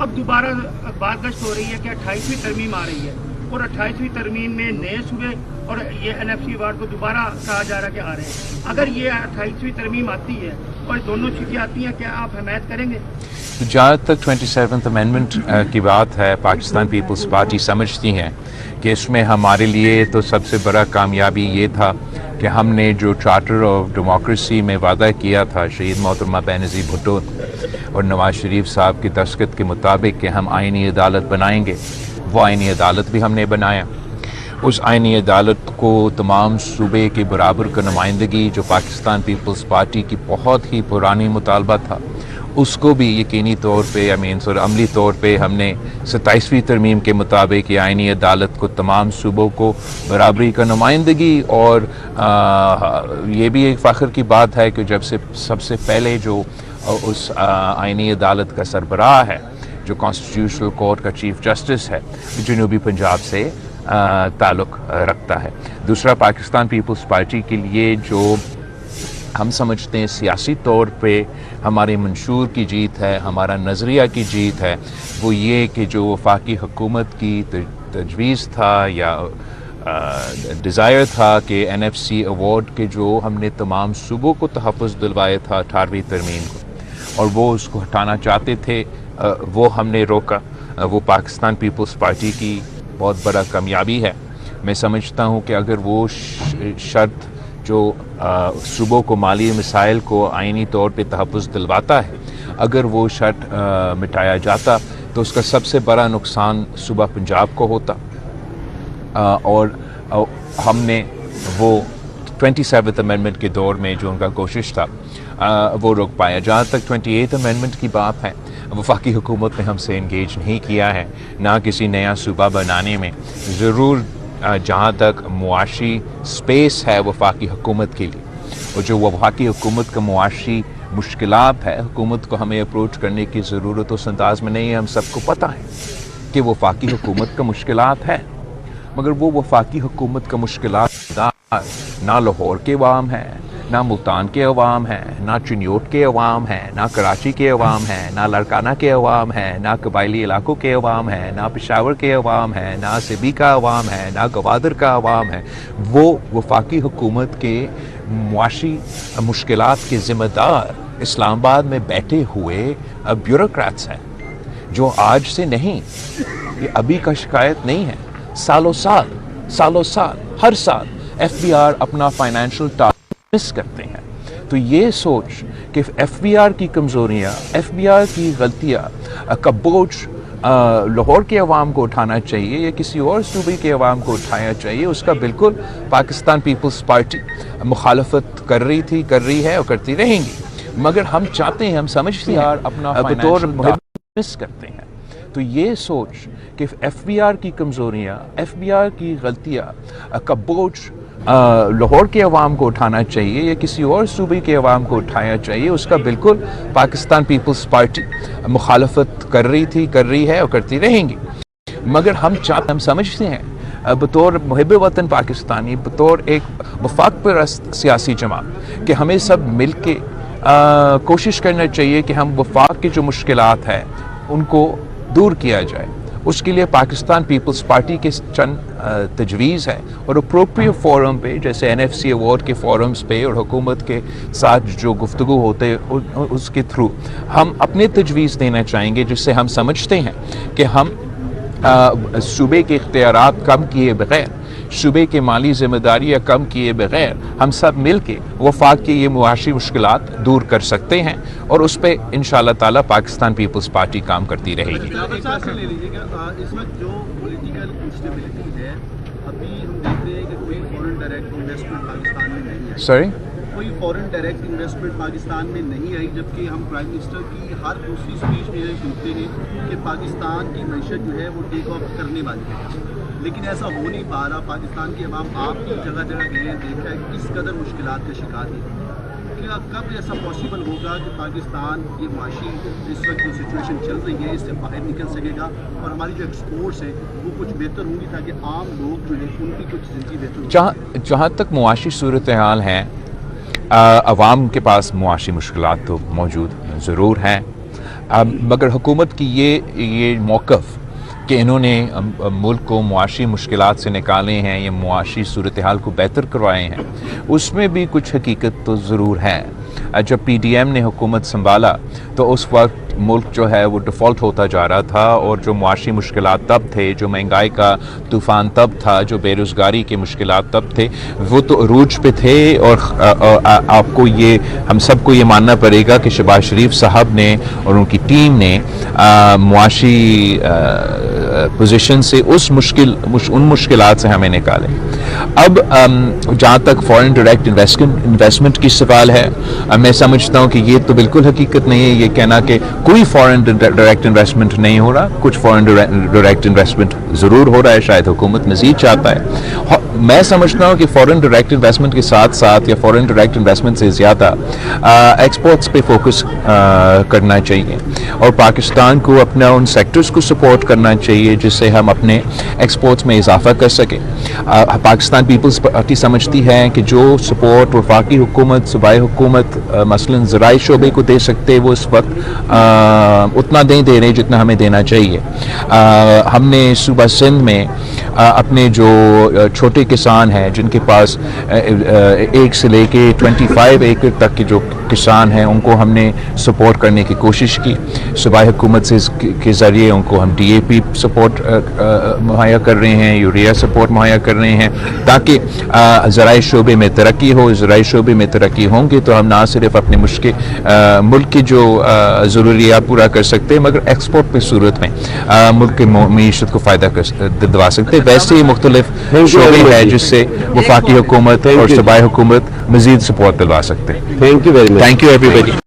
اب دوبارہ بازگشت ہو رہی ہے کہ 28ویں ترمیم آ رہی ہے اور 28ویں ترمیم میں نئے صوبے اور یہ NFC ایوارڈ کو دوبارہ کہا جا رہا کہ آ رہے ہیں. اگر یہ 28ویں ترمیم آتی ہے اور دونوں چیزیں آتی ہیں کیا آپ حمایت کریں گے؟ جہاں تک 27th امینڈمنٹ کی بات ہے، پاکستان پیپلز پارٹی سمجھتی ہیں کہ اس میں ہمارے لیے تو سب سے بڑا کامیابی یہ تھا کہ ہم نے جو چارٹر آف ڈیموکریسی میں وعدہ کیا تھا شہید محترمہ بینظیر بھٹو اور نواز شریف صاحب کی دستخط کے مطابق کہ ہم آئینی عدالت بنائیں گے، وہ آئینی عدالت بھی ہم نے بنایا. اس آئینی عدالت کو تمام صوبے کے برابر کا نمائندگی جو پاکستان پیپلز پارٹی کی بہت ہی پرانی مطالبہ تھا، اس کو بھی یقینی طور پہ عملی طور پہ ہم نے 27ویں ترمیم کے مطابق یہ آئینی عدالت کو تمام صوبوں کو برابری کا نمائندگی. اور یہ بھی ایک فخر کی بات ہے کہ جب سے سب سے پہلے جو اس آئینی عدالت کا سربراہ ہے، جو کانسٹیٹیوشنل کورٹ کا چیف جسٹس ہے، جنوبی پنجاب سے تعلق رکھتا ہے. دوسرا، پاکستان پیپلز پارٹی کے لیے جو ہم سمجھتے ہیں سیاسی طور پہ ہمارے منشور کی جیت ہے، ہمارا نظریہ کی جیت ہے، وہ یہ کہ جو وفاقی حکومت کی تجویز تھا یا ڈیزائر تھا کہ NFC ایوارڈ کے جو ہم نے تمام صوبوں کو تحفظ دلوائے تھا 18ویں ترمیم کو، اور وہ اس کو ہٹانا چاہتے تھے، وہ ہم نے روکا. وہ پاکستان پیپلز پارٹی کی بہت بڑا کامیابی ہے. میں سمجھتا ہوں کہ اگر وہ شرط جو صوبوں کو مالی مسائل کو آئینی طور پہ تحفظ دلواتا ہے، اگر وہ شرط مٹایا جاتا تو اس کا سب سے بڑا نقصان صوبہ پنجاب کو ہوتا، اور ہم نے وہ 27th امینڈمنٹ کے دور میں جو ان کا کوشش تھا وہ روک پایا. جہاں تک 28th امینڈمنٹ کی بات ہے، وفاقی حکومت نے ہم سے انگیج نہیں کیا ہے، نہ کسی نیا صوبہ بنانے میں. ضرور جہاں تک معاشی سپیس ہے وفاقی حکومت کے لیے، اور جو وفاقی حکومت کا معاشی مشکلات ہے، حکومت کو ہمیں اپروچ کرنے کی ضرورت اس انداز میں نہیں ہے. ہم سب کو پتہ ہے کہ وفاقی حکومت کا مشکلات ہے، مگر وہ وفاقی حکومت کا مشکلات نہ لاہور کے عوام ہیں، نہ ملتان کے عوام ہیں، نہ چنیوٹ کے عوام ہیں، نہ کراچی کے عوام ہیں، نہ لاڑکانہ کے عوام ہیں، نہ قبائلی علاقوں کے عوام ہیں، نہ پشاور کے عوام ہیں، نہ سبی کا عوام ہے، نہ گوادر کا عوام ہے. وہ وفاقی حکومت کے معاشی مشکلات کے ذمہ دار اسلام آباد میں بیٹھے ہوئے بیوروکریٹس ہیں، جو آج سے نہیں، یہ ابھی کا شکایت نہیں ہے. سالوں سال ہر سال FBR اپنا فائنینشل مس کرتے ہیں. تو یہ سوچ کہ FBR کی کمزوریاں، FBR کی غلطیاں کا بوجھ لاہور کے عوام کو اٹھانا چاہیے یا کسی اور صوبے کے عوام کو اٹھانا چاہیے، اس کا بالکل پاکستان پیپلز پارٹی مخالفت کر رہی تھی، کر رہی ہے اور کرتی رہیں گی. مگر ہم چاہتے ہیں، ہم سمجھتے ہیں اپنا بطور مس کرتے ہیں. تو یہ سوچ کہ FBR کی کمزوریاں، FBR کی غلطیاں کا بوجھ لاہور کے عوام کو اٹھانا چاہیے یا کسی اور صوبے کے عوام کو اٹھانا چاہیے، اس کا بالکل پاکستان پیپلز پارٹی مخالفت کر رہی تھی، کر رہی ہے اور کرتی رہیں گی. مگر ہم سمجھتے ہیں بطور محب وطن پاکستانی، بطور ایک وفاق پرست سیاسی جماعت، کہ ہمیں سب مل کے کوشش کرنا چاہیے کہ ہم وفاق کی جو مشکلات ہیں ان کو دور کیا جائے. اس کے لیے پاکستان پیپلز پارٹی کے چند تجویز ہے، اور اپروپریٹ فورم پہ جیسے NFC ایوارڈ کے فورمز پہ اور حکومت کے ساتھ جو گفتگو ہوتے اس کے تھرو ہم اپنے تجویز دینا چاہیں گے، جس سے ہم سمجھتے ہیں کہ ہم صوبے کے اختیارات کم کیے بغیر، صوبے کے مالی ذمہ داریاں کم کیے بغیر ہم سب مل کے وفاق کی یہ معاشی مشکلات دور کر سکتے ہیں، اور اس پہ انشاءاللہ تعالیٰ پاکستان پیپلز پارٹی کام کرتی رہے گی. اس وقت جو پولیٹیکل انسٹیبلٹی ہے، ابھی ہم دیکھ رہے ہیں کہ کوئی فورن ڈائریکٹ انویسٹمنٹ پاکستان میں نہیں ہے. سوری، کوئی فورن ڈائریکٹ انویسٹمنٹ پاکستان میں نہیں آئی، جبکہ ہم پرائم منسٹر کی ہر دوسری اسپیچ میں سنتے ہیں کہ پاکستان کی معیشت جو ہے وہ ٹیک آف کرنے والی ہے. لیکن ایسا ہو نہیں پا رہا. پاکستان کے عوام آپ کی جگہ جگہ گئے ہیں، دیکھا ہے کس قدر مشکلات کا شکار ہے. کیا کب ایسا پاسبل ہوگا کہ پاکستان یہ معاشی اس وقت جو سچویشن چل رہی ہے اس سے باہر نکل سکے گا، اور ہماری جو ایکسپورٹس ہیں وہ کچھ بہتر ہوں گی تاکہ عام لوگ جو ہیں ان کی کچھ زندگی بہتر ہو؟ جہاں تک معاشی صورتحال ہے، عوام کے پاس معاشی مشکلات تو موجود ضرور ہیں، مگر حکومت کی یہ موقف کہ انہوں نے ملک کو معاشی مشکلات سے نکالے ہیں یا معاشی صورتحال کو بہتر کروائے ہیں، اس میں بھی کچھ حقیقت تو ضرور ہے۔ جب پی ڈی ایم نے حکومت سنبھالا تو اس وقت ملک جو ہے وہ ڈیفالٹ ہوتا جا رہا تھا، اور جو معاشی مشکلات تب تھے، جو مہنگائی کا طوفان تب تھا، جو بے روزگاری کے مشکلات تب تھے، وہ تو عروج پہ تھے۔ اور آپ کو ہم سب کو یہ ماننا پڑے گا کہ شہباز شریف صاحب نے اور ان کی ٹیم نے معاشی پوزیشن سے ان مشکلات سے ہمیں نکالے۔ اب جہاں تک فورن ڈائریکٹ انویسٹمنٹ کی سوال ہے، میں سمجھتا ہوں کہ یہ تو بالکل حقیقت نہیں ہے یہ کہنا کہ کوئی فورن ڈائریکٹ انویسٹمنٹ نہیں ہو رہا۔ کچھ فورن ڈائریکٹ انویسٹمنٹ ضرور ہو رہا ہے، شاید حکومت مزید چاہتا ہے۔ میں سمجھتا ہوں کہ فورن ڈائریکٹ انویسٹمنٹ کے ساتھ ساتھ یا فورن ڈائریکٹ انویسٹمنٹ سے زیادہ ایکسپورٹس پہ فوکس کرنا چاہیے، اور پاکستان کو اپنا ان سیکٹرز کو سپورٹ کرنا چاہیے جس سے ہم اپنے ایکسپورٹس میں اضافہ کر سکیں۔ پاکستان پیپلز پارٹی سمجھتی ہے کہ جو سپورٹ وفاقی حکومت، صوبائی حکومت مثلاً زرعی شعبے کو دے سکتے، وہ اس وقت اتنا نہیں دے رہے جتنا ہمیں دینا چاہیے۔ ہم نے صوبہ سندھ میں اپنے جو چھوٹے کسان ہیں جن کے پاس 1 سے لے کے 25 ایکڑ تک کے جو کسان ہیں، ان کو ہم نے سپورٹ کرنے کی کوشش کی۔ صوبائی حکومت کے ذریعے ان کو ہم ڈی اے پی سپورٹ مہیا کر رہے ہیں، یوریا سپورٹ مہیا کر رہے ہیں، تاکہ زرعی شعبے میں ترقی ہو۔ زرعی شعبے میں ترقی ہوں گی تو ہم نہ صرف اپنے ملک کی جو ضروریات پورا کر سکتے ہیں، مگر ایکسپورٹ کی صورت میں ملک کی معیشت کو فائدہ دلوا سکتے ہیں۔ ویسے ہی مختلف شعبے ہیں جس سے وفاقی حکومت اور صوبائی حکومت مزید سپورٹ دلوا سکتے ہیں۔ Thank you very much. Thank you every body.